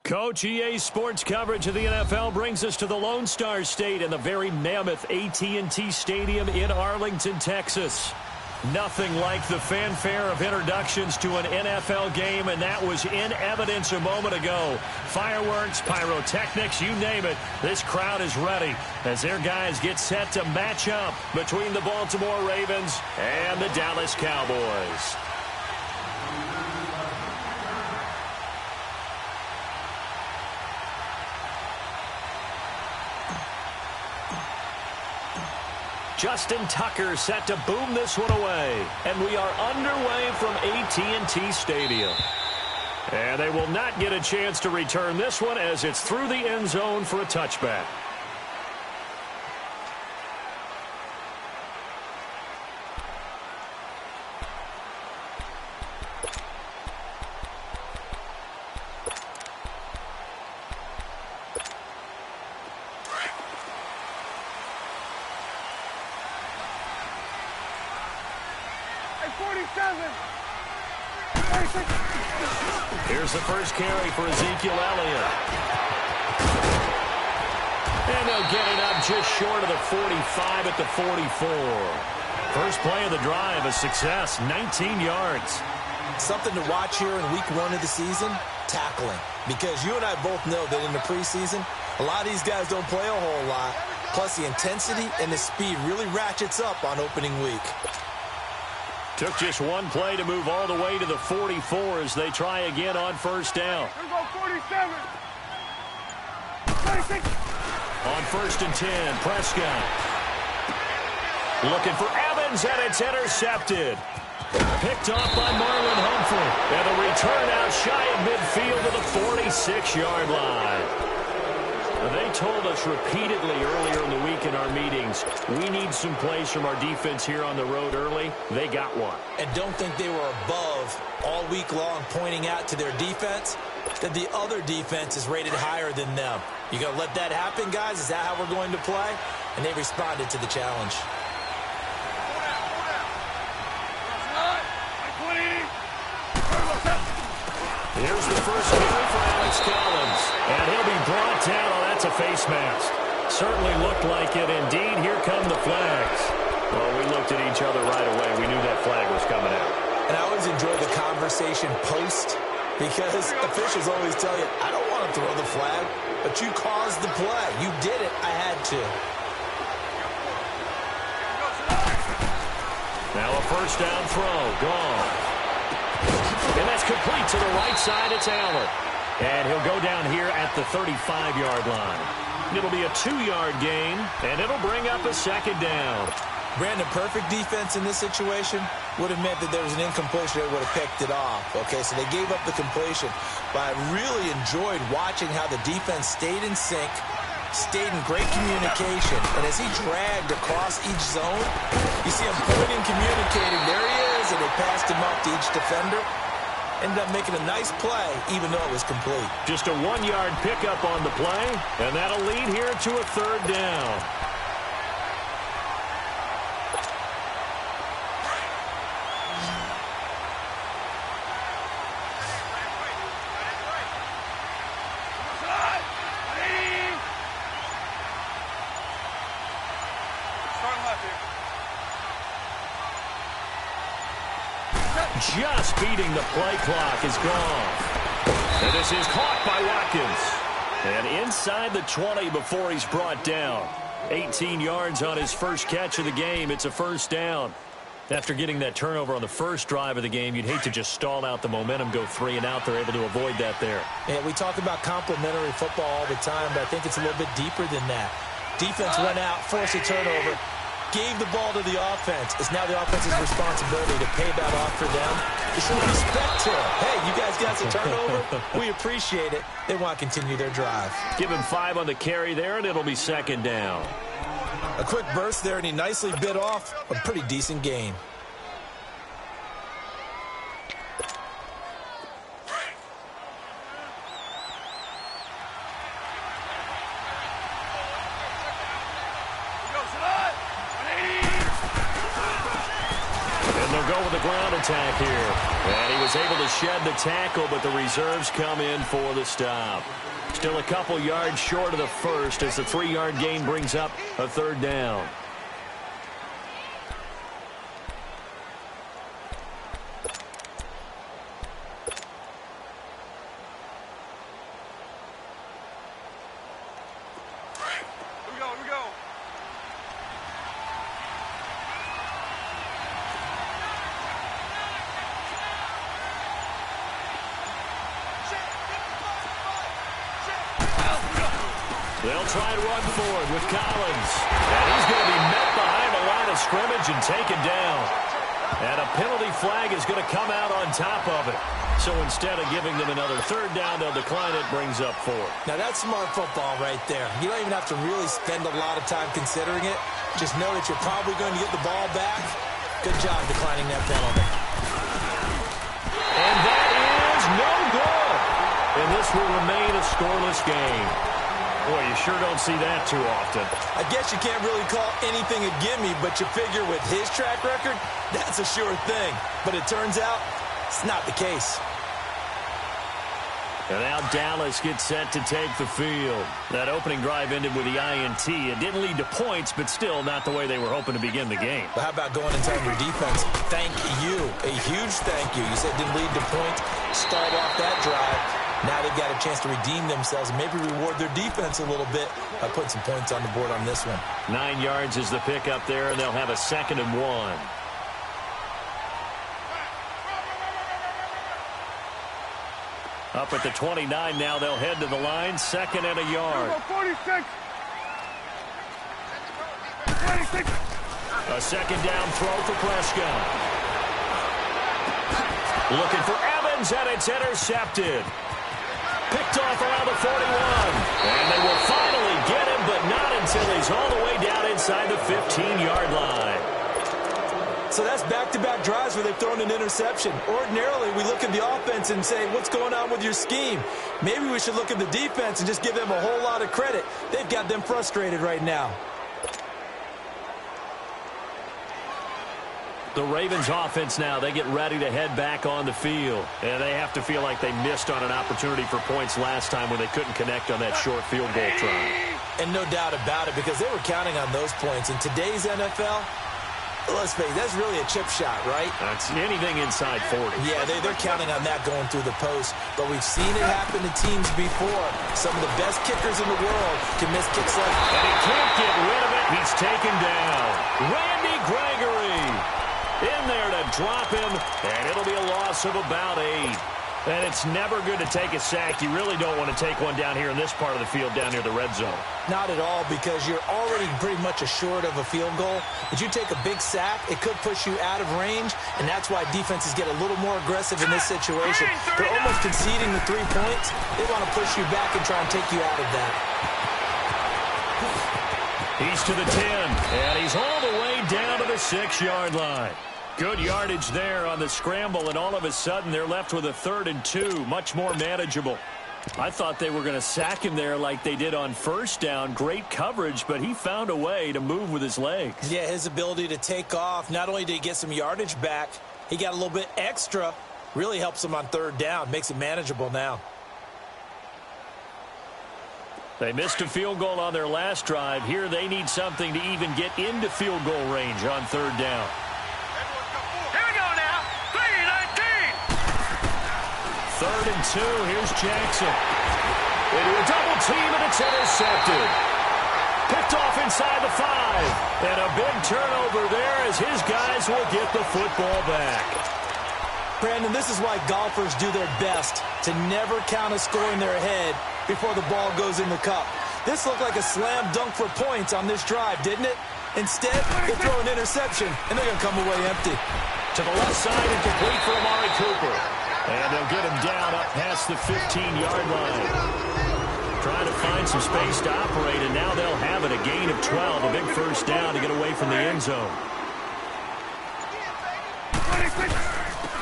Coach, EA Sports coverage of the NFL brings us to the Lone Star State and the very mammoth AT&T Stadium in Arlington, Texas. Nothing like the fanfare of introductions to an NFL game, and that was in evidence a moment ago. Fireworks, pyrotechnics, you name it. This crowd is ready as their guys get set to match up between the Baltimore Ravens and the Dallas Cowboys. Justin Tucker set to boom this one away. And we are underway from AT&T Stadium. And they will not get a chance to return this one as it's through the end zone for a touchback. Here's the first carry for Ezekiel Elliott. And they'll get it up just short of the 45 at the 44. First play of the drive, a success, 19 yards. Something to watch here in week 1 of the season, tackling. Because you and I both know that in the preseason, a lot of these guys don't play a whole lot. Plus the intensity and the speed really ratchets up on opening week. Took just one play to move all the way to the 44 as they try again on first down. Here we go, 47. 26. On first and 10, Prescott. Looking for Evans, and it's intercepted. Picked off by Marlon Humphrey. And the return out shy of midfield to the 46-yard line. They told us repeatedly earlier in the week in our meetings, we need some plays from our defense here on the road early. They got one. And don't think they were above all week long pointing out to their defense that the other defense is rated higher than them. You going to let that happen, guys? Is that how we're going to play? And they responded to the challenge. Here's the first carry for Alex Collins. And he'll be brought down. Oh, that's a face mask. Certainly looked like it. Indeed, here come the flags. Well, we looked at each other right away. We knew that flag was coming out. And I always enjoy the conversation post because officials always tell you, I don't want to throw the flag, but you caused the play. You did it. I had to. Now a first down throw. Gone. And that's complete to the right side. It's Allen. And he'll go down here at the 35-yard line. It'll be a 2-yard gain, and it'll bring up a second down. Brandon, perfect defense in this situation would have meant that there was an incompletion. They would have picked it off. Okay, so they gave up the completion. But I really enjoyed watching how the defense stayed in sync, stayed in great communication. And as he dragged across each zone, you see him pointing, communicating. There he is, and they passed him up to each defender. Ended up making a nice play, even though it was complete. Just a 1-yard pickup on the play, and that'll lead here to a third down. Just beating the play clock is gone. And this is caught by Watkins. And inside the 20 before he's brought down. 18 yards on his first catch of the game. It's a first down. After getting that turnover on the first drive of the game, you'd hate to just stall out the momentum, go 3 and out. They're able to avoid that there. Yeah, we talk about complementary football all the time, but I think it's a little bit deeper than that. Defense went out, forced a turnover, gave the ball to the offense. It's now the offense's responsibility to pay that off for them. To show respect to it. Hey, you guys got some turnover. We appreciate it. They want to continue their drive. Give him 5 on the carry there, and it'll be second down. A quick burst there, and he nicely bit off a pretty decent gain. ground attack here. And he was able to shed the tackle, but the reserves come in for the stop. Still a couple yards short of the first as the 3-yard gain brings up a third down. They'll try and run forward with Collins. And he's going to be met behind the line of scrimmage and taken down. And a penalty flag is going to come out on top of it. So instead of giving them another third down, they'll decline it, brings up 4. Now that's smart football right there. You don't even have to really spend a lot of time considering it. Just know that you're probably going to get the ball back. Good job declining that penalty. And that is no good. And this will remain a scoreless game. Boy, you sure don't see that too often. I guess you can't really call anything a gimme, but you figure with his track record, that's a sure thing. But it turns out, it's not the case. And now Dallas gets set to take the field. That opening drive ended with the INT. It didn't lead to points, but still not the way they were hoping to begin the game. But how about going and telling your defense, thank you, a huge thank you. You said it didn't lead to points, start off that drive. Now they've got a chance to redeem themselves and maybe reward their defense a little bit by putting some points on the board on this one. 9 yards is the pickup there, and they'll have a 2nd and 1. Up at the 29 now, they'll head to the line, 2nd and a yard. 46. A 2nd down throw for Prescott. Looking for Evans, and it's intercepted. Picked off around the 41. And they will finally get him, but not until he's all the way down inside the 15-yard line. So that's back-to-back drives where they've thrown an interception. Ordinarily, we look at the offense and say, what's going on with your scheme? Maybe we should look at the defense and just give them a whole lot of credit. They've got them frustrated right now. The Ravens offense now, they get ready to head back on the field. And they have to feel like they missed on an opportunity for points last time when they couldn't connect on that short field goal try. And no doubt about it, because they were counting on those points. In today's NFL, let's face it, that's really a chip shot, right? That's anything inside 40. Yeah, they're counting on that going through the post. But we've seen it happen to teams before. Some of the best kickers in the world can miss kicks like that. And he can't get rid of it. He's taken down. Randy Gregory in there to drop him, and it'll be a loss of about 8. And it's never good to take a sack. You really don't want to take one down here in this part of the field, down near the red zone. Not at all, because you're already pretty much assured of a field goal. If you take a big sack, it could push you out of range, and that's why defenses get a little more aggressive in this situation. They're almost conceding the 3 points. They want to push you back and try and take you out of that. He's to the 10, and he's all the way down to the 6-yard line. Good yardage there on the scramble, and all of a sudden they're left with a 3rd and 2, much more manageable. I thought they were going to sack him there like they did on 1st down. Great coverage, but he found a way to move with his legs. Yeah, his ability to take off, not only did he get some yardage back, he got a little bit extra. Really helps him on 3rd down, makes it manageable now. They missed a field goal on their last drive. Here they need something to even get into field goal range on 3rd down. 3rd and 2. Here's Jackson. Into a double team, and it's intercepted. Picked off inside the 5. And a big turnover there as his guys will get the football back. Brandon, this is why golfers do their best to never count a score in their head before the ball goes in the cup. This looked like a slam dunk for points on this drive, didn't it? Instead, they throw an interception, and they're going to come away empty. To the left side and complete for Amari Cooper. And they'll get him down up past the 15-yard line. Trying to find some space to operate, and now they'll have it. A gain of 12, a big 1st down to get away from the end zone.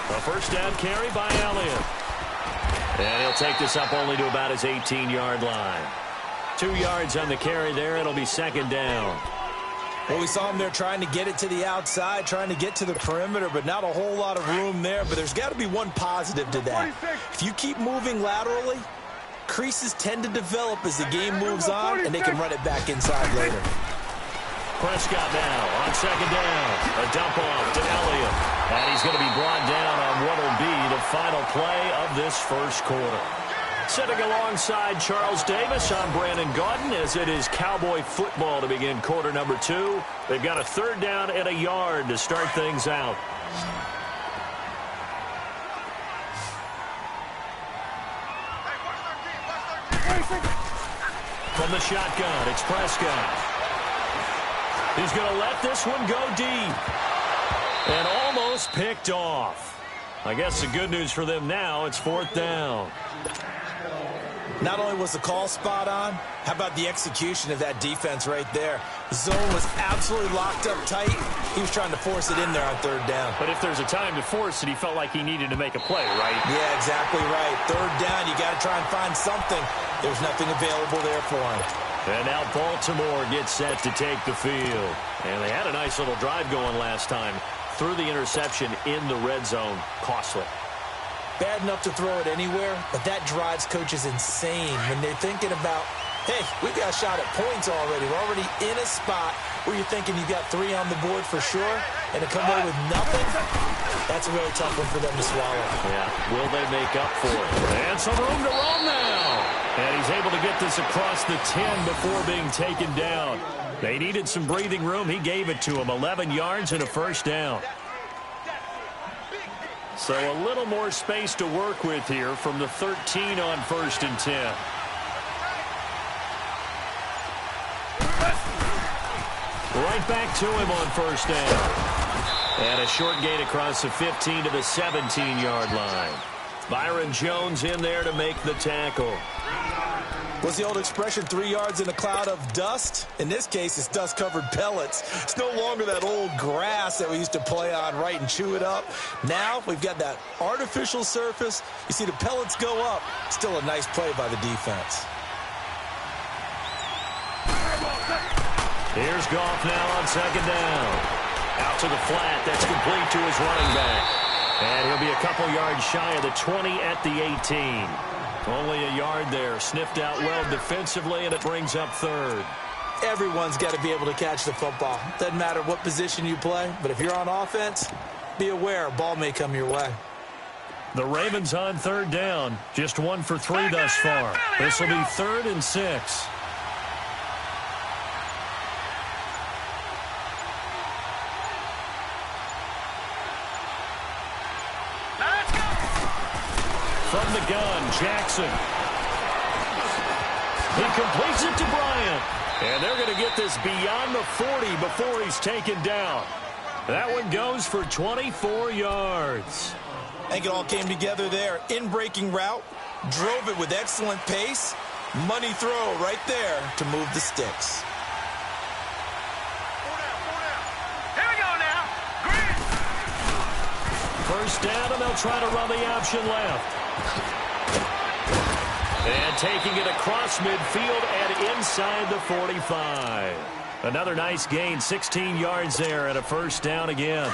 A 1st down carry by Elliott. And he'll take this up only to about his 18-yard line. 2 yards on the carry there. It'll be 2nd down. Well, we saw him there trying to get it to the outside, trying to get to the perimeter, but not a whole lot of room there. But there's got to be one positive to that. If you keep moving laterally, creases tend to develop as the game moves on, and they can run it back inside later. Prescott now on second down. A dump off to Elliott. And he's going to be brought down on what will be the final play of this first quarter. Sitting alongside Charles Davis, I'm Brandon Gaudin as it is Cowboy football to begin quarter number 2. They've got a third down and a yard to start things out. From the shotgun, it's Prescott. He's going to let this one go deep. And almost picked off. I guess the good news for them now, it's fourth down. Not only was the call spot on, how about the execution of that defense right there? The zone was absolutely locked up tight. He was trying to force it in there on third down. But if there's a time to force it, he felt like he needed to make a play, right? Yeah, exactly right. Third down, you got to try and find something. There's nothing available there for him. And now Baltimore gets set to take the field. And they had a nice little drive going last time. Threw the interception in the red zone. Costly. Bad enough to throw it anywhere, but that drives coaches insane when they're thinking about, hey, we've got a shot at points already. We're already in a spot where you're thinking you've got 3 on the board for sure, and to come away with nothing, that's a really tough one for them to swallow. Yeah, will they make up for it? And some room to roam now. And he's able to get this across the 10 before being taken down. They needed some breathing room. He gave it to him. 11 yards and a first down. So a little more space to work with here from the 13 on 1st and 10. Right back to him on first down. And a short gain across the 15 to the 17-yard line. Byron Jones in there to make the tackle. What's the old expression, 3 yards in a cloud of dust? In this case, it's dust-covered pellets. It's no longer that old grass that we used to play on, right, and chew it up. Now we've got that artificial surface. You see the pellets go up. Still a nice play by the defense. Here's Goff now on second down. Out to the flat. That's complete to his running back. And he'll be a couple yards shy of the 20 at the 18. Only a yard there. Sniffed out well defensively, and it brings up third. Everyone's got to be able to catch the football. Doesn't matter what position you play, but if you're on offense, be aware a ball may come your way. The Ravens on third down. Just 1 for 3 thus far. This will be 3rd and 6. From the gun, Jackson. He completes it to Bryant. And they're going to get this beyond the 40 before he's taken down. That one goes for 24 yards. I think it all came together there. In-breaking route, drove it with excellent pace. Money throw right there to move the sticks. Here we go now. Green. First down, and they'll try to run the option left. And taking it across midfield and inside the 45. Another nice gain, 16 yards there and a first down again.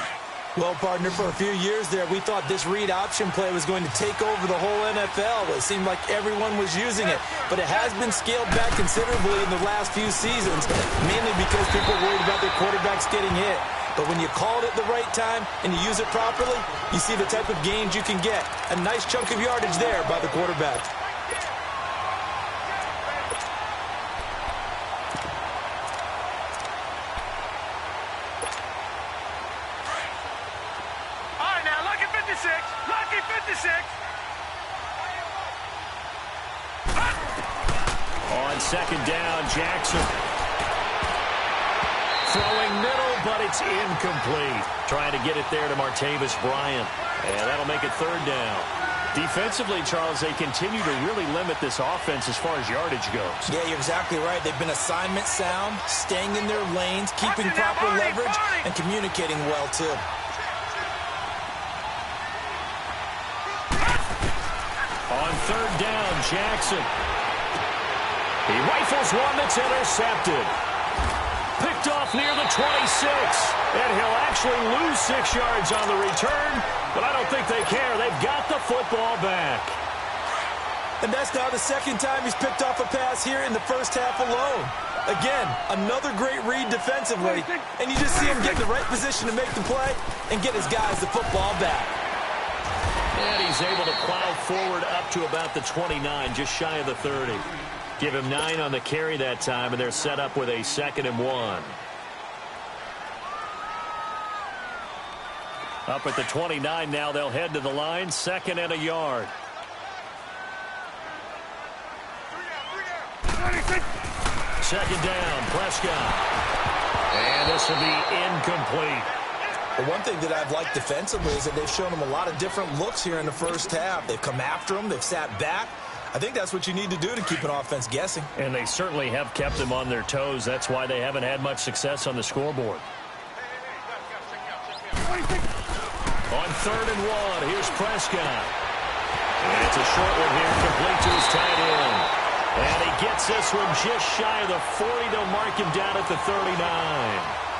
Well, partner, for a few years there, we thought this read option play was going to take over the whole NFL. It seemed like everyone was using it, but it has been scaled back considerably in the last few seasons, mainly because people are worried about their quarterbacks getting hit. But when you call it at the right time and you use it properly, you see the type of gains you can get. A nice chunk of yardage there by the quarterback. All right, now, lucky 56. Lucky 56. On second down, Jackson. Throwing middle, but it's incomplete. Trying to get it there to Martavis Bryant. And that'll make it third down. Defensively, Charles, they continue to really limit this offense as far as yardage goes. Yeah, you're exactly right. They've been assignment sound, staying in their lanes, keeping proper leverage, and communicating well, too. On third down, Jackson. He rifles one that's intercepted. Picked picked off near the 26. And he'll actually lose 6 yards on the return, but I don't think they care. They've got the football back. And that's now the second time he's picked off a pass here in the first half alone. Again, another great read defensively, and you just see him get in the right position to make the play and get his guys the football back. And he's able to plow forward up to about the 29, just shy of the 30. Give him 9 on the carry that time, and they're set up with a 2nd and 1. Up at the 29 now, they'll head to the line, 2nd and a yard. Second down, Prescott. And this will be incomplete. The one thing that I've liked defensively is that they've shown him a lot of different looks here in the first half. They've come after him. They've sat back. I think that's what you need to do to keep an offense guessing. And they certainly have kept them on their toes. That's why they haven't had much success on the scoreboard. On 3rd and 1, here's Prescott. And it's a short one here, complete to his tight end. And he gets this one just shy of the 40. They'll mark him down at the 39.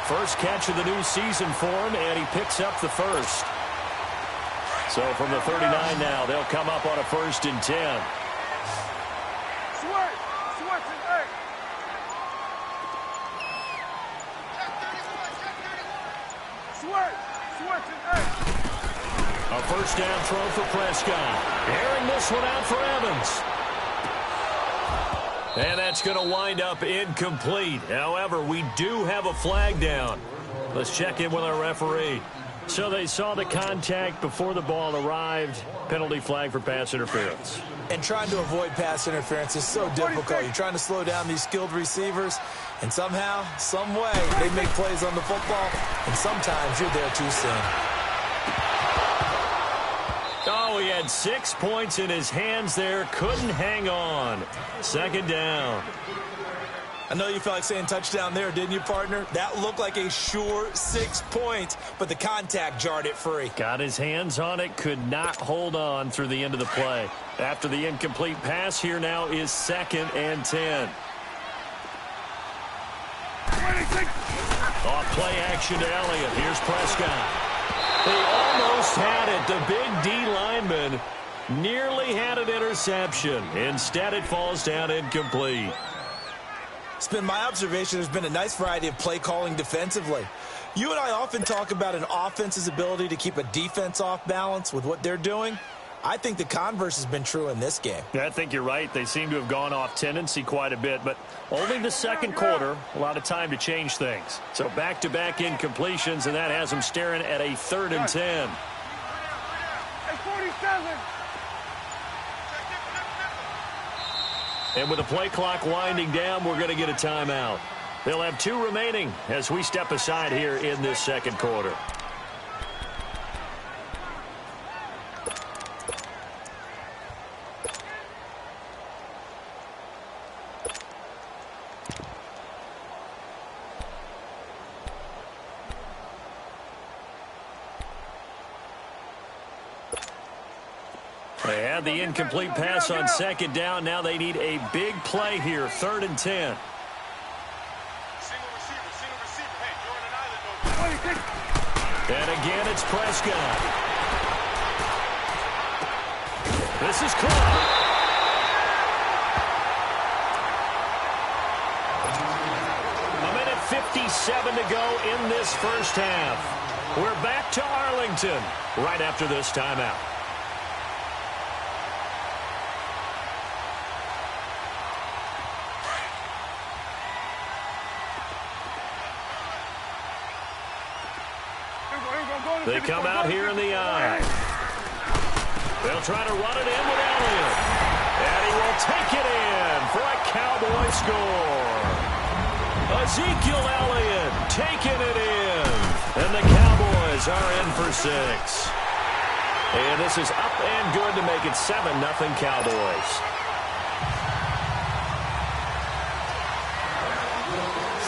First catch of the new season for him, and he picks up the first. So from the 39 now, they'll come up on a 1st and 10. A first down throw for Prescott. Airing this one out for Evans. And that's going to wind up incomplete. However, we do have a flag down. Let's check in with our referee. So they saw the contact before the ball arrived. Penalty flag for pass interference. And trying to avoid pass interference is so difficult. You're trying to slow down these skilled receivers, and somehow, some way, they make plays on the football, and sometimes you're there too soon. Oh, he had 6 points in his hands there. Couldn't hang on. Second down. I know you felt like saying touchdown there, didn't you, partner? That looked like a sure 6 points, but the contact jarred it free. Got his hands on it, could not hold on through the end of the play. After the incomplete pass, here now is 2nd and 10. Off play action to Elliott. Here's Prescott. They almost had it. The big D lineman nearly had an interception. Instead, it falls down incomplete. It's been my observation there's been a nice variety of play calling defensively. You and I often talk about an offense's ability to keep a defense off balance with what they're doing. I think the converse has been true in this game. Yeah, I think you're right. They seem to have gone off tendency quite a bit, but only the second quarter, a lot of time to change things. So back-to-back incompletions, and that has them staring at a 3rd and 10. And with the play clock winding down, we're going to get a timeout. They'll have 2 remaining as we step aside here in this second quarter. They had the incomplete pass on second down. Now they need a big play here, 3rd and 10. And again, it's Prescott. This is caught. A minute 57 to go in this first half. We're back to Arlington right after this timeout. They come out here in the eye. They'll try to run it in with Elliott. And he will take it in for a Cowboy score. Ezekiel Elliott taking it in. And the Cowboys are in for 6. And this is up and good to make it 7-0 Cowboys.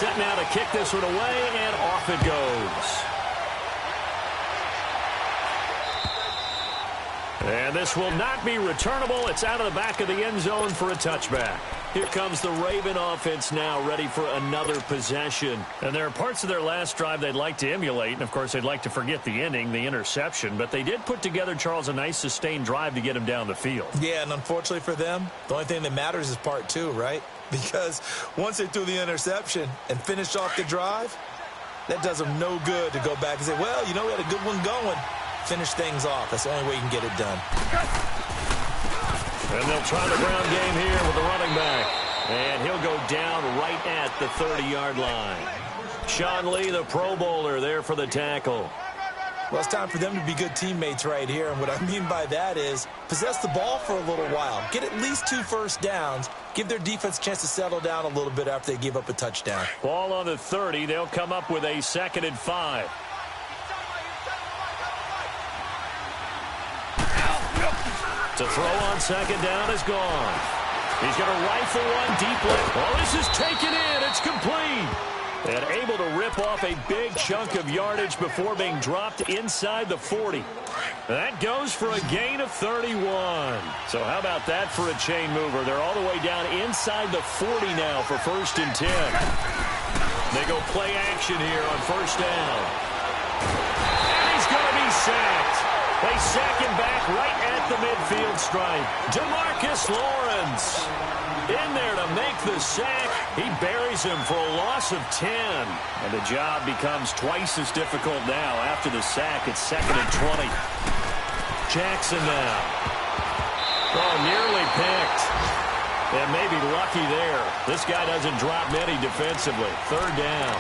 Set now to kick this one away, and off it goes. And this will not be returnable. It's out of the back of the end zone for a touchback. Here comes the Raven offense now, ready for another possession. And there are parts of their last drive they'd like to emulate, and of course they'd like to forget the ending, the interception, but they did put together, Charles, a nice sustained drive to get him down the field. Yeah, and unfortunately for them, the only thing that matters is part two, right? Because once they threw the interception and finished off the drive, that does them no good to go back and say, well, you know, we had a good one going. Finish things off. That's the only way you can get it done. And they'll try the ground game here with the running back. And he'll go down right at the 30-yard line. Sean Lee, the Pro Bowler, there for the tackle. Well, it's time for them to be good teammates right here. And what I mean by that is possess the ball for a little while. Get at least 2 first downs. Give their defense a chance to settle down a little bit after they give up a touchdown. Ball on the 30. They'll come up with a 2nd and 5. To throw on 2nd down is gone. He's going to rifle one deep left. Oh, this is taken in. It's complete. And able to rip off a big chunk of yardage before being dropped inside the 40. That goes for a gain of 31. So how about that for a chain mover? They're all the way down inside the 40 now for 1st and 10. They go play action here on 1st down. And he's going to be sacked. They sack him back right at the midfield stripe. DeMarcus Lawrence in there to make the sack. He buries him for a loss of 10. And the job becomes twice as difficult now. After the sack, it's 2nd and 20. Jackson now. Oh, nearly picked. And maybe lucky there. This guy doesn't drop many defensively. 3rd down.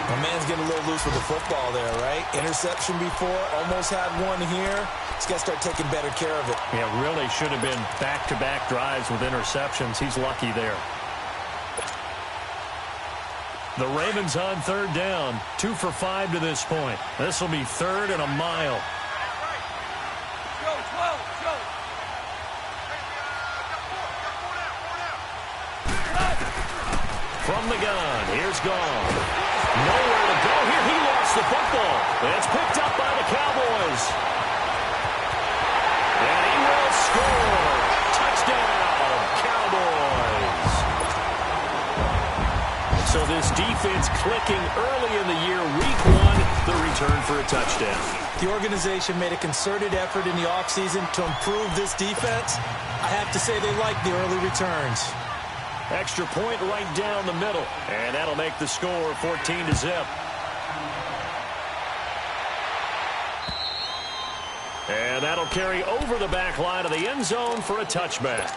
My man's getting a little loose with the football there, right? Interception before, almost had one here. He's got to start taking better care of it. Yeah, really should have been back-to-back drives with interceptions. He's lucky there. The Ravens on 3rd down. 2 for 5 to this point. This will be 3rd and a mile. From the gun, here's gone. Nowhere to go here. He lost the football. It's picked up by the Cowboys. And he will score. Touchdown, Cowboys. So this defense clicking early in the year, week 1, the return for a touchdown. The organization made a concerted effort in the offseason to improve this defense. I have to say they like the early returns. Extra point right down the middle. And that'll make the score 14-0. And that'll carry over the back line of the end zone for a touchback.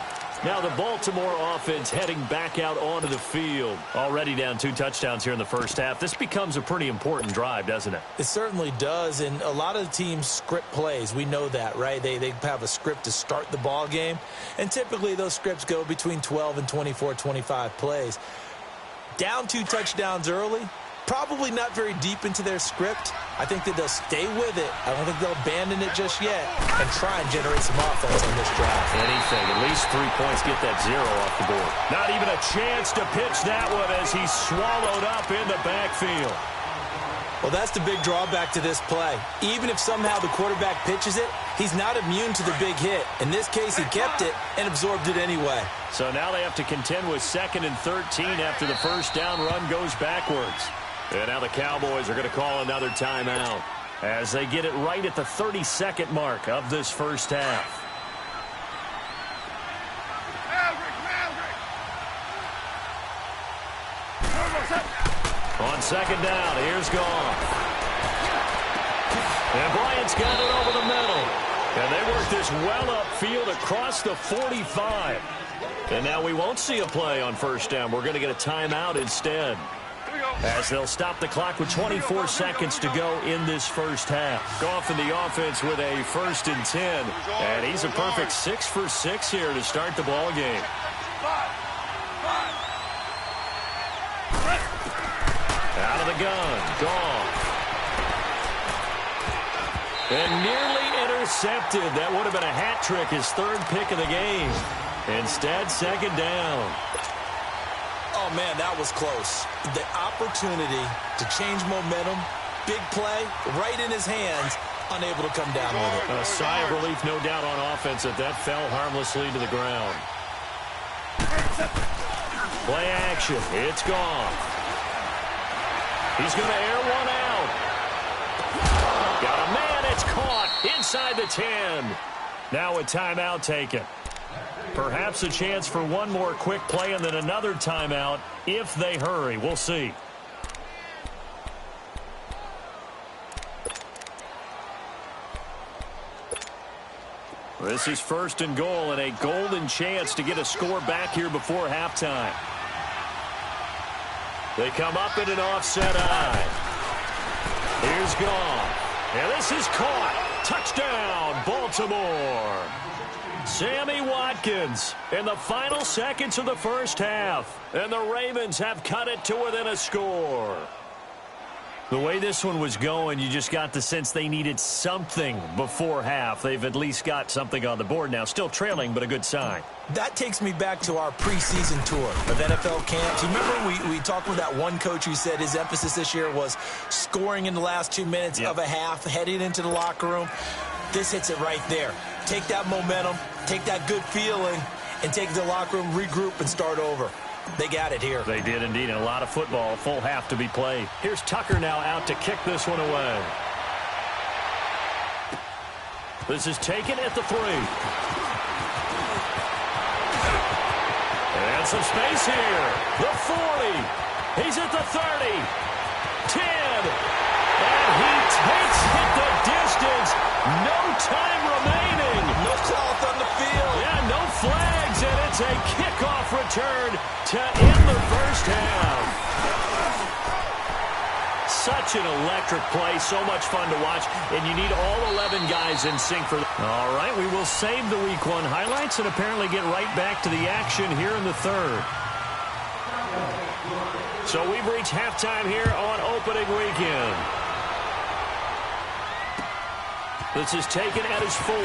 Now the Baltimore offense heading back out onto the field. Already down 2 touchdowns here in the first half. This becomes a pretty important drive, doesn't it? It certainly does, and a lot of the teams script plays. We know that, right? They have a script to start the ball game, and typically those scripts go between 12 and 24, 25 plays. Down 2 touchdowns early, probably not very deep into their script. I think that they'll stay with it. I don't think they'll abandon it just yet and try and generate some offense on this drive. Anything, at least 3 points, get that 0 off the board. Not even a chance to pitch that one as he's swallowed up in the backfield. Well, that's the big drawback to this play. Even if somehow the quarterback pitches it, he's not immune to the big hit. In this case, he kept it and absorbed it anyway. So now they have to contend with 2nd and 13 after the first down run goes backwards. And now the Cowboys are going to call another timeout as they get it right at the 32nd mark of this first half. On 2nd down, here's Goff. And Bryant's got it over the middle. And they work this well upfield across the 45. And now we won't see a play on 1st down. We're going to get a timeout instead, as they'll stop the clock with 24 seconds to go in this first half. Goff in the offense with a 1st and 10. And he's a perfect 6 for 6 here to start the ball game. Out of the gun, Goff. And nearly intercepted. That would have been a hat trick, his 3rd pick of the game. Instead, 2nd down. Oh, man, that was close. The opportunity to change momentum, big play, right in his hands, unable to come down with it. A sigh of relief, no doubt, on offense that fell harmlessly to the ground. Play action. It's gone. He's going to air one out. Got a man. It's caught inside the 10. Now a timeout taken. Perhaps a chance for one more quick play and then another timeout if they hurry. We'll see. This is 1st and goal and a golden chance to get a score back here before halftime. They come up in an offset eye. Here's gone. And this is caught. Touchdown, Baltimore. Sammy Watkins in the final seconds of the first half. And the Ravens have cut it to within a score. The way this one was going, you just got the sense they needed something before half. They've at least got something on the board now. Still trailing, but a good sign. That takes me back to our preseason tour of NFL camps. You remember we talked with that one coach who said his emphasis this year was scoring in the last 2 minutes of a half, heading into the locker room. This hits it right there. Take that momentum, take that good feeling, and take it to the locker room, regroup, and start over. They got it here. They did indeed, and a lot of football, full half to be played. Here's Tucker now out to kick this one away. This is taken at the 3. And some space here. The 40. He's at the 30. 10. And he takes it the distance. No time remaining. No cloth on the field. Yeah, no flags, and it's a kickoff return to end the first half. Such an electric play, so much fun to watch, and you need all 11 guys in sync for that. All right, we will save the Week 1 highlights and apparently get right back to the action here in the third. So we've reached halftime here on opening weekend. This is taken at his 4.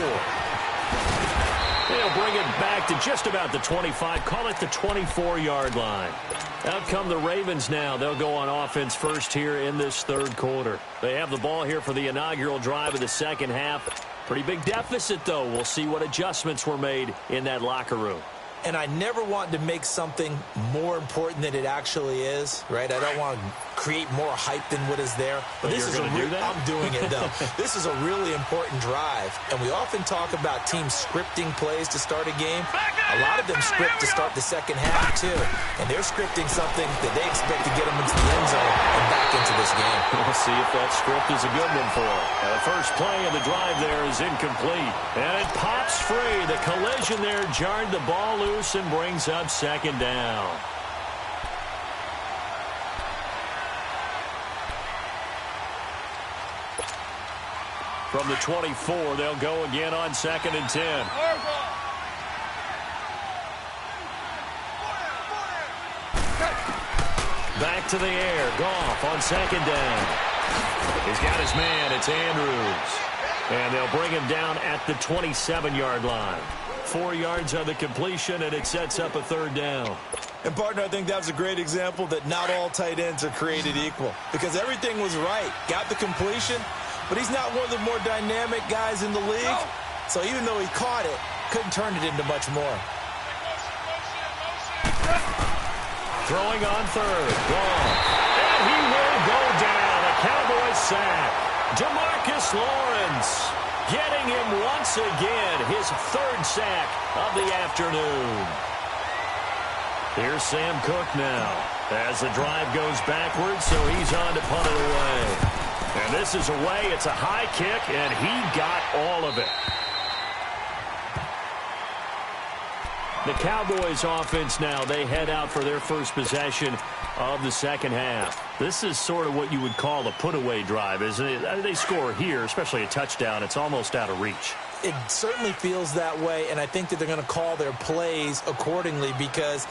They'll bring it back to just about the 25. Call it the 24-yard line. Out come the Ravens now. They'll go on offense first here in this third quarter. They have the ball here for the inaugural drive of the second half. Pretty big deficit, though. We'll see what adjustments were made in that locker room. And I never want to make something more important than it actually is, right? I don't want to create more hype than what is there. But this is I'm doing it, though. This is a really important drive. And we often talk about teams scripting plays to start a game. A lot of them script to start the second half, too. And they're scripting something that they expect to get them into the end zone and back into this game. We'll see if that script is a good one for them. The first play of the drive there is incomplete. And it pops free. The collision there jarred the ball loose and brings up second down. From the 24, they'll go again on 2nd and 10. Back to the air. Goff on 2nd down. He's got his man. It's Andrews. And they'll bring him down at the 27-yard line. 4 yards on the completion, and it sets up a 3rd down. And, partner, I think that was a great example that not all tight ends are created equal. Because everything was right. Got the completion, but he's not one of the more dynamic guys in the league. So even though he caught it, couldn't turn it into much more. Throwing on 3rd. Goff. And he will go down. A Cowboys sack. DeMarcus Lawrence getting him once again. His 3rd sack of the afternoon. Here's Sam Cook now. As the drive goes backwards, so he's on to punt it away. And this is away. It's a high kick, and he got all of it. The Cowboys offense now, they head out for their first possession of the second half. This is sort of what you would call a put-away drive, isn't it? They score here, especially a touchdown. It's almost out of reach. It certainly feels that way, and I think that they're going to call their plays accordingly because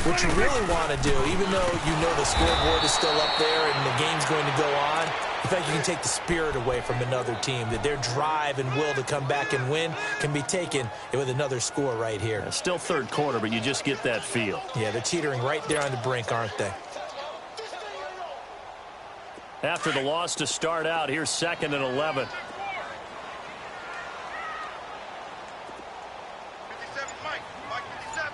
what you really want to do, even though you know the scoreboard is still up there and the game's going to go on, in fact, you can take the spirit away from another team, that their drive and will to come back and win can be taken with another score right here. Still third quarter, but you just get that feel. Yeah, they're teetering right there on the brink, aren't they? After the loss to start out, here's 2nd and 11. 57, Mike 57.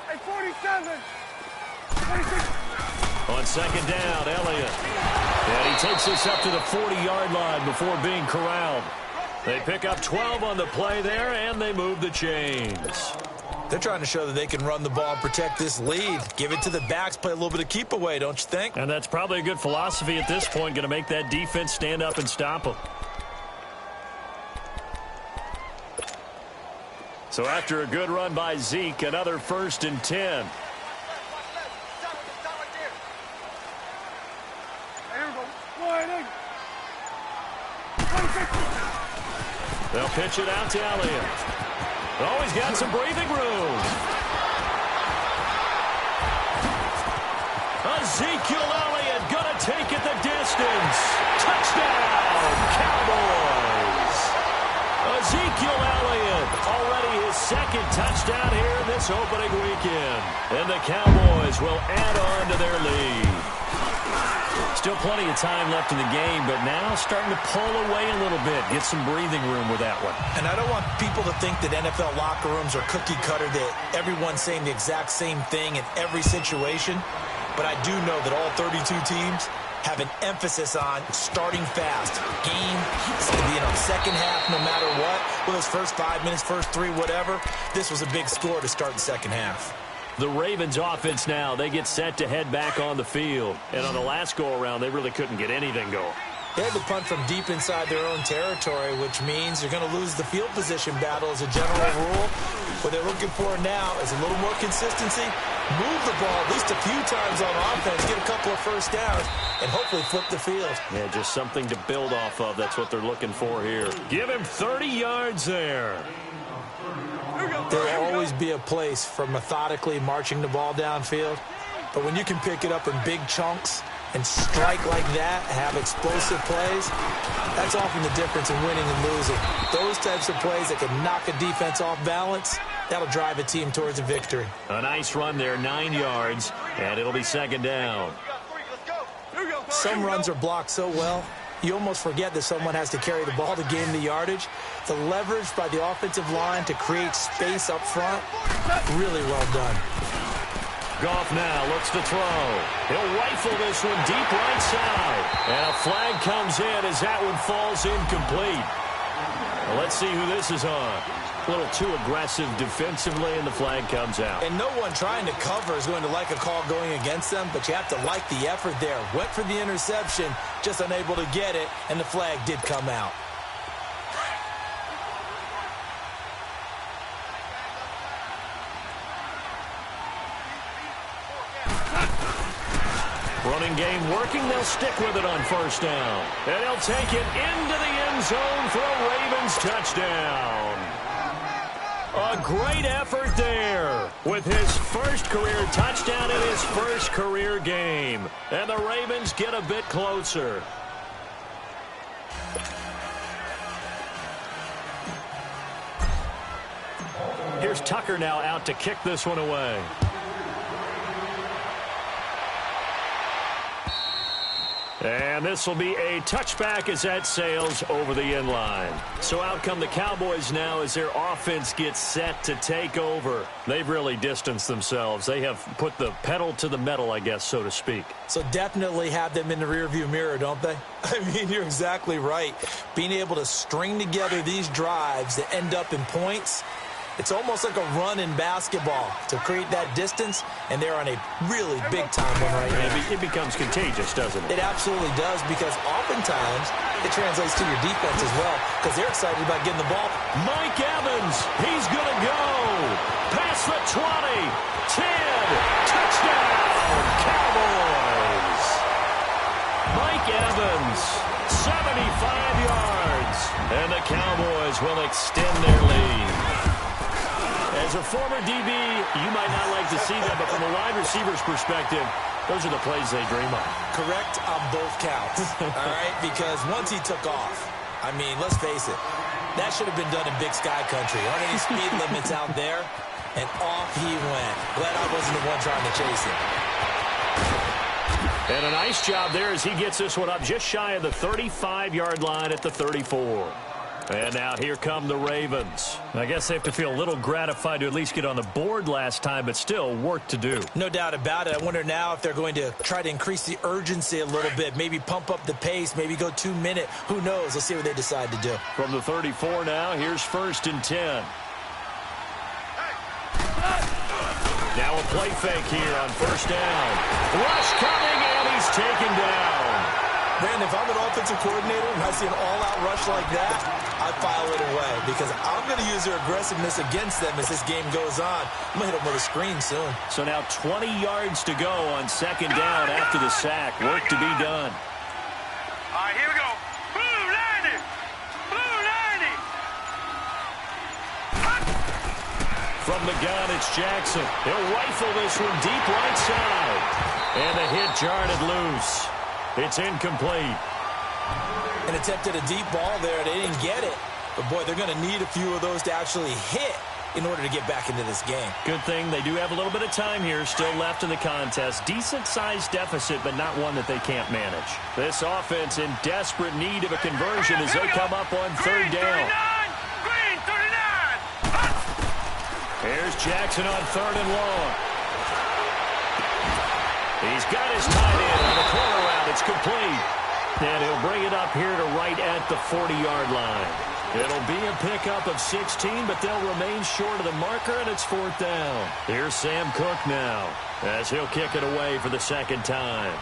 Hey, 47. 46. On second down, Elliott. And he takes this up to the 40-yard line before being corralled. They pick up 12 on the play there, and they move the chains. They're trying to show that they can run the ball and protect this lead. Give it to the backs, play a little bit of keep away, don't you think? And that's probably a good philosophy at this point, going to make that defense stand up and stop them. So after a good run by Zeke, another 1st and 10. They'll pitch it out to Elliott. Oh, he's got some breathing room. Ezekiel Elliott going to take it the distance. Touchdown, Cowboys. Ezekiel Elliott, already his 2nd touchdown here in this opening weekend. And the Cowboys will add on to their lead. Still plenty of time left in the game, but now starting to pull away a little bit. Get some breathing room with that one. And I don't want people to think that NFL locker rooms are cookie cutter, that everyone's saying the exact same thing in every situation. But I do know that all 32 teams have an emphasis on starting fast. Game, second half, no matter what. Well, those first 5 minutes, first 3, whatever. This was a big score to start the second half. The Ravens offense now, they get set to head back on the field. And on the last go-around, they really couldn't get anything going. They had to punt from deep inside their own territory, which means you're going to lose the field position battle as a general rule. What they're looking for now is a little more consistency, move the ball at least a few times on offense, get a couple of first downs, and hopefully flip the field. Yeah, just something to build off of. That's what they're looking for here. Give him 30 yards there. There will always be a place for methodically marching the ball downfield. But when you can pick it up in big chunks and strike like that, have explosive plays, that's often the difference in winning and losing. Those types of plays that can knock a defense off balance, that'll drive a team towards a victory. A nice run there, 9 yards, and it'll be 2nd down. Some runs are blocked so well, you almost forget that someone has to carry the ball to gain the yardage. The leverage by the offensive line to create space up front, really well done. Goff now looks to throw. He'll rifle this one deep right side. And a flag comes in as that one falls incomplete. Well, let's see who this is on. A little too aggressive defensively, and the flag comes out. And no one trying to cover is going to like a call going against them, but you have to like the effort there. Went for the interception, just unable to get it, and the flag did come out. Running game working. They'll stick with it on 1st down. And he'll take it into the end zone for a Ravens touchdown. A great effort there with his 1st career touchdown in his 1st career game. And the Ravens get a bit closer. Here's Tucker now out to kick this one away. And this will be a touchback as that sails over the end line. So out come the Cowboys now as their offense gets set to take over. They've really distanced themselves. They have put the pedal to the metal, I guess, so to speak. So definitely have them in the rearview mirror, don't they? I mean, you're exactly right. Being able to string together these drives that end up in points, it's almost like a run in basketball to create that distance, and they're on a really big-time one right now. It becomes contagious, doesn't it? It absolutely does, because oftentimes it translates to your defense as well, because they're excited about getting the ball. Mike Evans, he's going to go. Past the 20, 10, touchdown, Cowboys. Mike Evans, 75 yards, and the Cowboys will extend their lead. As a former DB, you might not like to see that, but from a wide receiver's perspective, those are the plays they dream of. Correct on both counts, all right? Because once he took off, I mean, let's face it, that should have been done in Big Sky Country. Aren't any speed limits out there? And off he went. Glad I wasn't the one trying to chase him. And a nice job there as he gets this one up just shy of the 35-yard line at the 34. And now here come the Ravens. I guess they have to feel a little gratified to at least get on the board last time, but still work to do. No doubt about it. I wonder now if they're going to try to increase the urgency a little bit, maybe pump up the pace, maybe go 2-minute. Who knows? Let's see what they decide to do. From the 34 now, here's 1st and 10. Now a play fake here on 1st down. Rush coming, and he's taken down. Brandon, if I'm an offensive coordinator and I see an all-out rush like that, I file it away because I'm going to use their aggressiveness against them as this game goes on. I'm going to hit them with a screen soon. So now 20 yards to go on 2nd down after the sack. Work to be done. All right, here we go. Blue 90. Blue 90. From the gun, it's Jackson. He'll rifle this one deep right side. And the hit jarred it loose. It's incomplete. And attempted a deep ball there. They didn't get it. But, boy, they're going to need a few of those to actually hit in order to get back into this game. Good thing they do have a little bit of time here still left in the contest. Decent-sized deficit, but not one that they can't manage. This offense in desperate need of a conversion as they come up on 3rd down. Green 39. Here's Jackson on 3rd and long. He's got his tight end on the corner route. It's complete. And he'll bring it up here to right at the 40-yard line. It'll be a pickup of 16, but they'll remain short of the marker, and it's 4th down. Here's Sam Cook now as he'll kick it away for the 2nd time.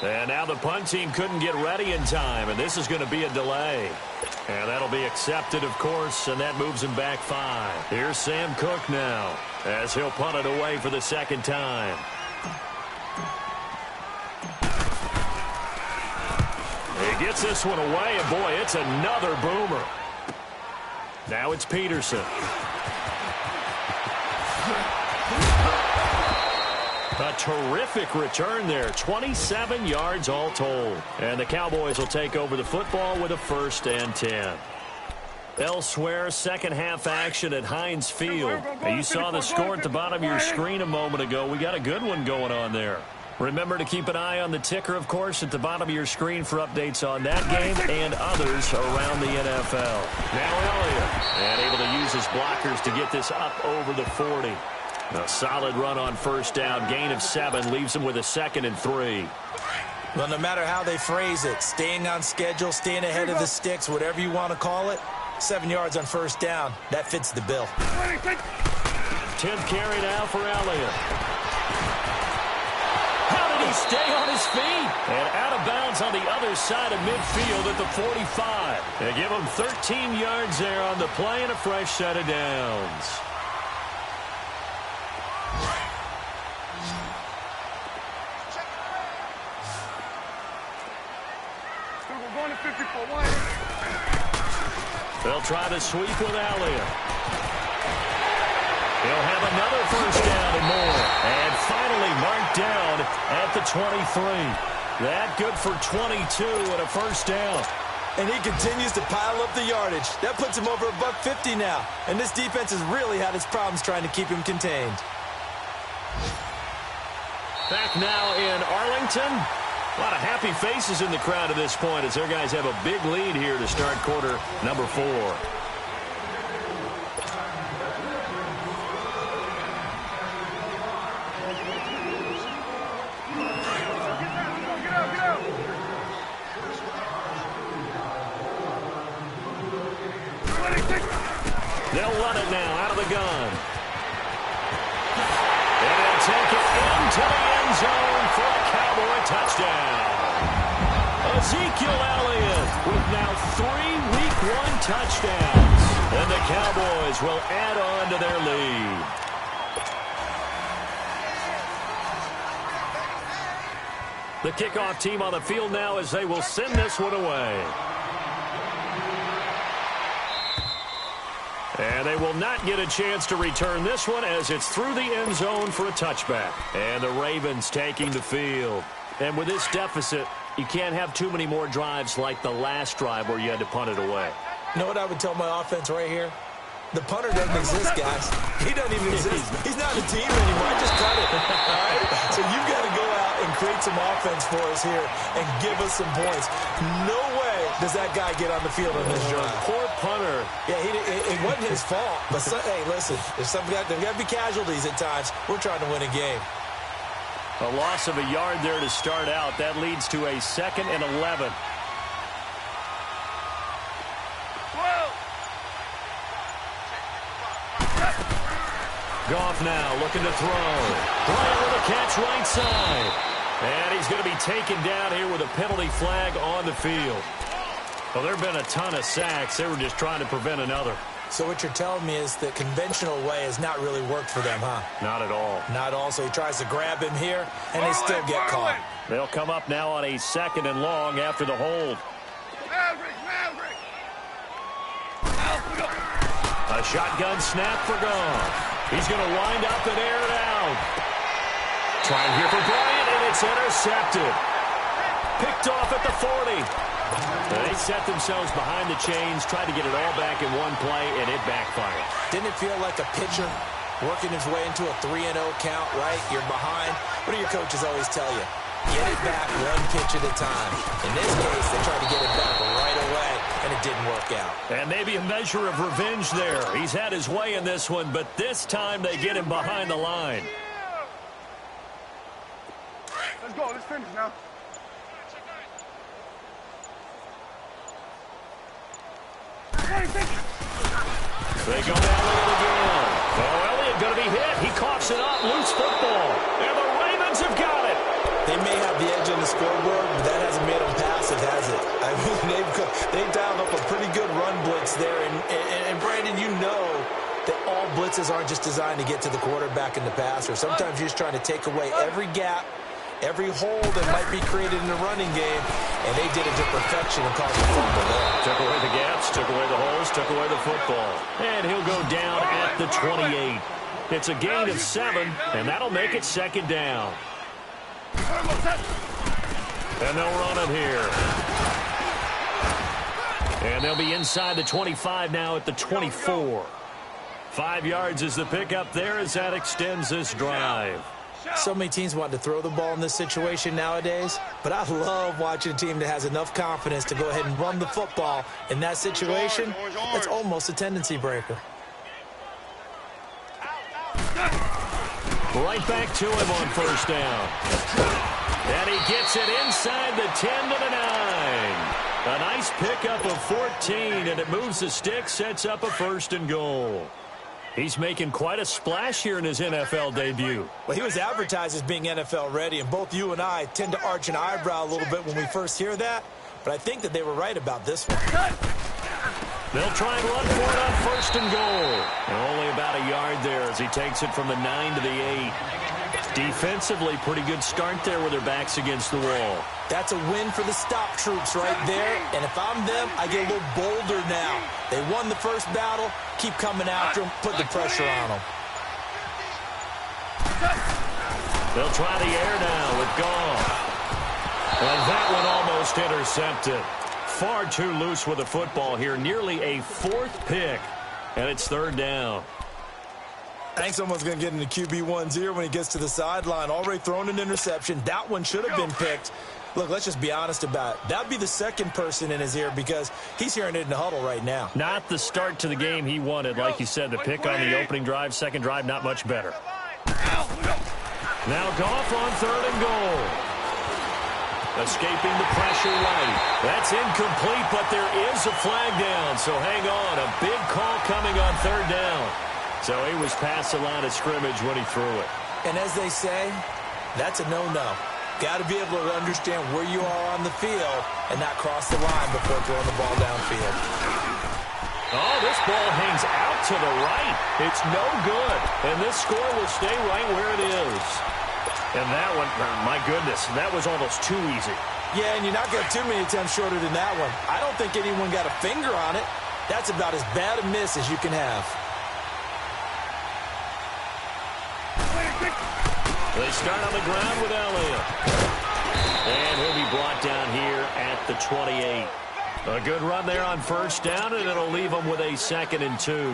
And now the punt team couldn't get ready in time, and this is going to be a delay. And that'll be accepted, of course, and that moves him back 5. Here's Sam Cook now as he'll punt it away for the 2nd time. He gets this one away, and boy, it's another boomer. Now it's Peterson. A terrific return there. 27 yards all told. And the Cowboys will take over the football with a 1st and 10. Elsewhere, 2nd half action at Heinz Field. Now, you saw the score at the bottom of your screen a moment ago. We got a good one going on there. Remember to keep an eye on the ticker, of course, at the bottom of your screen for updates on that game and others around the NFL. Now Elliott, and able to use his blockers to get this up over the 40. A solid run on 1st down. Gain of 7 leaves them with a 2nd and 3. Well, no matter how they phrase it, staying on schedule, staying ahead of the sticks, whatever you want to call it, 7 yards on 1st down. That fits the bill. 10th carry now for Elliott. How did he stay on his feet? And out of bounds on the other side of midfield at the 45. They give him 13 yards there on the play and a fresh set of downs. They'll try to sweep with Elliott. He'll have another 1st down and more. And finally marked down at the 23. That good for 22 and a 1st down. And he continues to pile up the yardage. That puts him over $150 now. And this defense has really had its problems trying to keep him contained. Back now in Arlington. A lot of happy faces in the crowd at this point as their guys have a big lead here to start quarter number 4. They'll run it now out of the gun. And they'll take it into the end zone for a Cowboy touchdown. Ezekiel Elliott with now 3 Week 1 touchdowns. And the Cowboys will add on to their lead. The kickoff team on the field now as they will send this one away. And they will not get a chance to return this one as it's through the end zone for a touchback. And the Ravens taking the field. And with this deficit, you can't have too many more drives like the last drive where you had to punt it away. You know what I would tell my offense right here? The punter doesn't exist, guys. He doesn't even exist. He's not a team anymore. I just cut it. All right? So you've got to go out and create some offense for us here and give us some points. No way does that guy get on the field on this drive. Poor punter. Yeah, it wasn't his fault. But, hey, listen, there's got to be casualties at times. We're trying to win a game. A loss of a yard there to start out. That leads to a 2nd and 11. Goff now looking to throw. Bryant with a catch right side. And he's going to be taken down here with a penalty flag on the field. Well, there have been a ton of sacks. They were just trying to prevent another. So what you're telling me is the conventional way has not really worked for them, huh? Not at all. Not all. So he tries to grab him here, and they still get caught. They'll come up now on a 2nd and long after the hold. A shotgun snap for Goff. He's going to wind up and air it out. Trying here for Bryant, and it's intercepted. Picked off at the 40. They set themselves behind the chains, tried to get it all back in one play, and it backfired. Didn't it feel like a pitcher working his way into a 3-0 count, right? You're behind. What do your coaches always tell you? Get it back one pitch at a time. In this case, they tried to get it back right away, and it didn't work out. And maybe a measure of revenge there. He's had his way in this one, but this time they get him behind the line. Let's go. Let's finish now. They go down with it again. Oh, Elliott going to be hit. He coughs it up. Loose football. And the Ravens have got it. They may have the edge on the scoreboard, but that hasn't made them passive, has it? I mean, they've dialed up a pretty good run blitz there. And Brandon, you know that all blitzes aren't just designed to get to the quarterback and the passer. Sometimes you're just trying to take away every gap, every hole that might be created in the running game, and they did it to perfection and caused a fumble there. Took away the gaps, took away the holes, took away the football. And he'll go down at the 28. It's a gain of 7, and that'll make it 2nd down. And they'll run it here. And they'll be inside the 25 now at the 24. 5 yards is the pickup there as that extends this drive. So many teams want to throw the ball in this situation nowadays, but I love watching a team that has enough confidence to go ahead and run the football in that situation. That's almost a tendency breaker. Right back to him on 1st down. And he gets it inside the 10 to the 9. A nice pickup of 14, and it moves the stick, sets up a 1st and goal. He's making quite a splash here in his NFL debut. Well, he was advertised as being NFL ready, and both you and I tend to arch an eyebrow a little bit when we first hear that, but I think that they were right about this one. They'll try and run for it on 1st and goal. And only about a yard there as he takes it from the 9 to the 8. Defensively, pretty good start there with their backs against the wall. That's a win for the stop troops right there. And if I'm them, I get a little bolder now. They won the first battle. Keep coming after them. Put the pressure on them. They'll try the air now with Goff. And that one almost intercepted. Far too loose with the football here. Nearly a 4th pick. And it's 3rd down. I think someone's going to get into QB1's ear when he gets to the sideline. Already thrown an interception. That one should have been picked. Look, let's just be honest about it. That'd be the second person in his ear because he's hearing it in the huddle right now. Not the start to the game he wanted. Like you said, the pick on the opening drive, 2nd drive, not much better. Now Goff on 3rd and goal. Escaping the pressure right. That's incomplete, but there is a flag down. So hang on. A big call coming on 3rd down. So he was past the line of scrimmage when he threw it. And as they say, that's a no-no. Got to be able to understand where you are on the field and not cross the line before throwing the ball downfield. Oh, this ball hangs out to the right. It's no good. And this score will stay right where it is. And that one, my goodness, that was almost too easy. Yeah, and you're not going to have too many attempts shorter than that one. I don't think anyone got a finger on it. That's about as bad a miss as you can have. They start on the ground with Elliott. And he'll be brought down here at the 28. A good run there on 1st down, and it'll leave him with a 2nd and 2.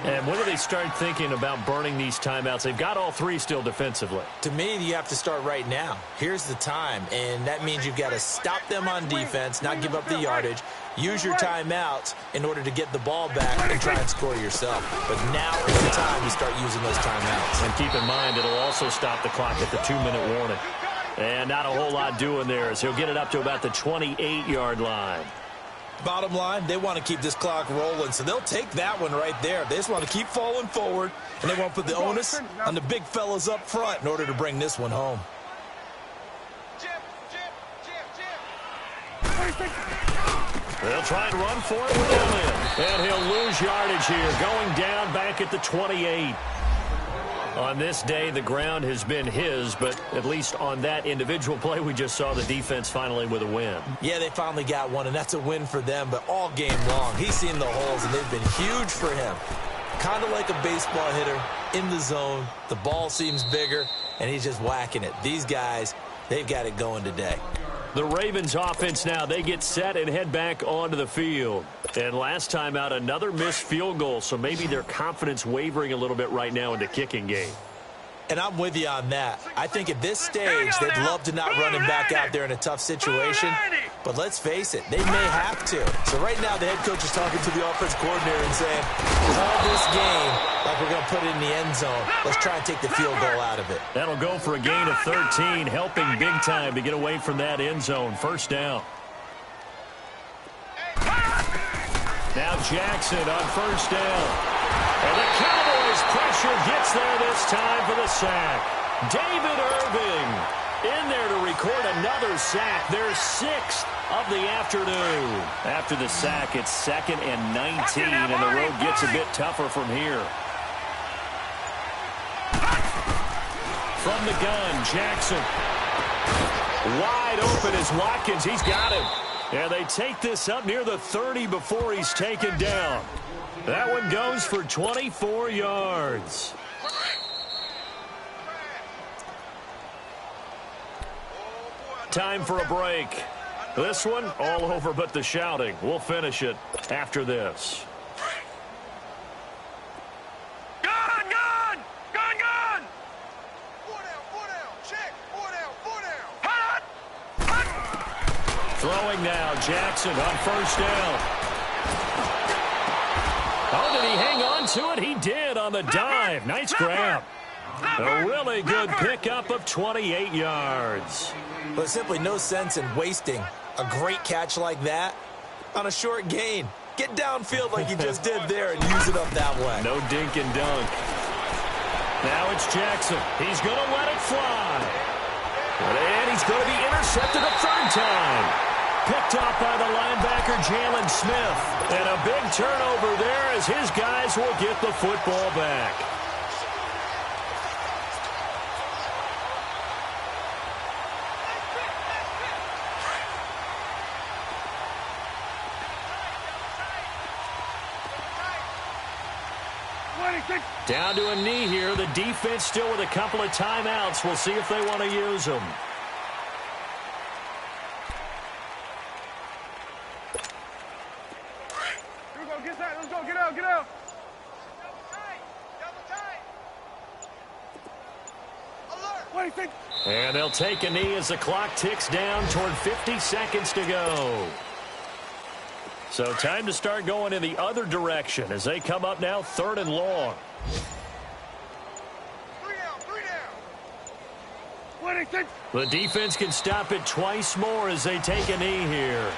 And when do they start thinking about burning these timeouts? They've got all three still defensively. To me, you have to start right now. Here's the time, and that means you've got to stop them on defense, not give up the yardage, use your timeouts in order to get the ball back and try and score yourself. But now is the time to start using those timeouts. And keep in mind, it'll also stop the clock at the 2-minute warning. And not a whole lot doing there as he'll get it up to about the 28-yard line. Bottom line, they want to keep this clock rolling, so they'll take that one right there. They just want to keep falling forward, and they won't put the onus on the big fellas up front in order to bring this one home. They'll try and run for it with Elliott. And he'll lose yardage here, going down back at the 28. On this day, the ground has been his, but at least on that individual play, we just saw the defense finally with a win. Yeah, they finally got one, and that's a win for them, but all game long, he's seen the holes, and they've been huge for him. Kind of like a baseball hitter in the zone. The ball seems bigger, and he's just whacking it. These guys, they've got it going today. The Ravens offense now, they get set and head back onto the field. And last time out, another missed field goal, so maybe their confidence wavering a little bit right now in the kicking game. And I'm with you on that. I think at this stage, they'd love to not run him back out there in a tough situation. But let's face it, they may have to. So right now, the head coach is talking to the offense coordinator and saying, call this game like we're going to put it in the end zone. Let's try and take the field goal out of it. That'll go for a gain of 13, helping big time to get away from that end zone. First down. Now Jackson on first down. And the Cowboys pressure gets there this time for the sack. David Irving in there to record another sack. Their sixth of the afternoon. After the sack, it's 2nd and 19, and the road gets a bit tougher from here. From the gun, Jackson. Wide open is Watkins. He's got him. And they take this up near the 30 before he's taken down. That one goes for 24 yards. Time for a break. This one, all over but the shouting. We'll finish it after this. Gun! Gun! Gun! Gun! 4 down, check. 4 down. Hot! Hot! Throwing now, Jackson on first down. Oh, did he hang on to it? He did on the dive. Nice grab. A really good pickup of 28 yards. But simply no sense in wasting a great catch like that on a short gain. Get downfield like you just did there and use it up that way. No dink and dunk. Now it's Jackson. He's going to let it fly. And he's going to be intercepted a third time. Picked off by the linebacker, Jalen Smith. And a big turnover there as his guys will get the football back. Down to a knee here. The defense still with a couple of timeouts. We'll see if they want to use them. Here we go. Get that. Let's go. Get out. Get out. Alert. And they'll take a knee as the clock ticks down toward 50 seconds to go. So time to start going in the other direction as they come up now 3rd and long. 3 down. The defense can stop it twice more as they take a knee here.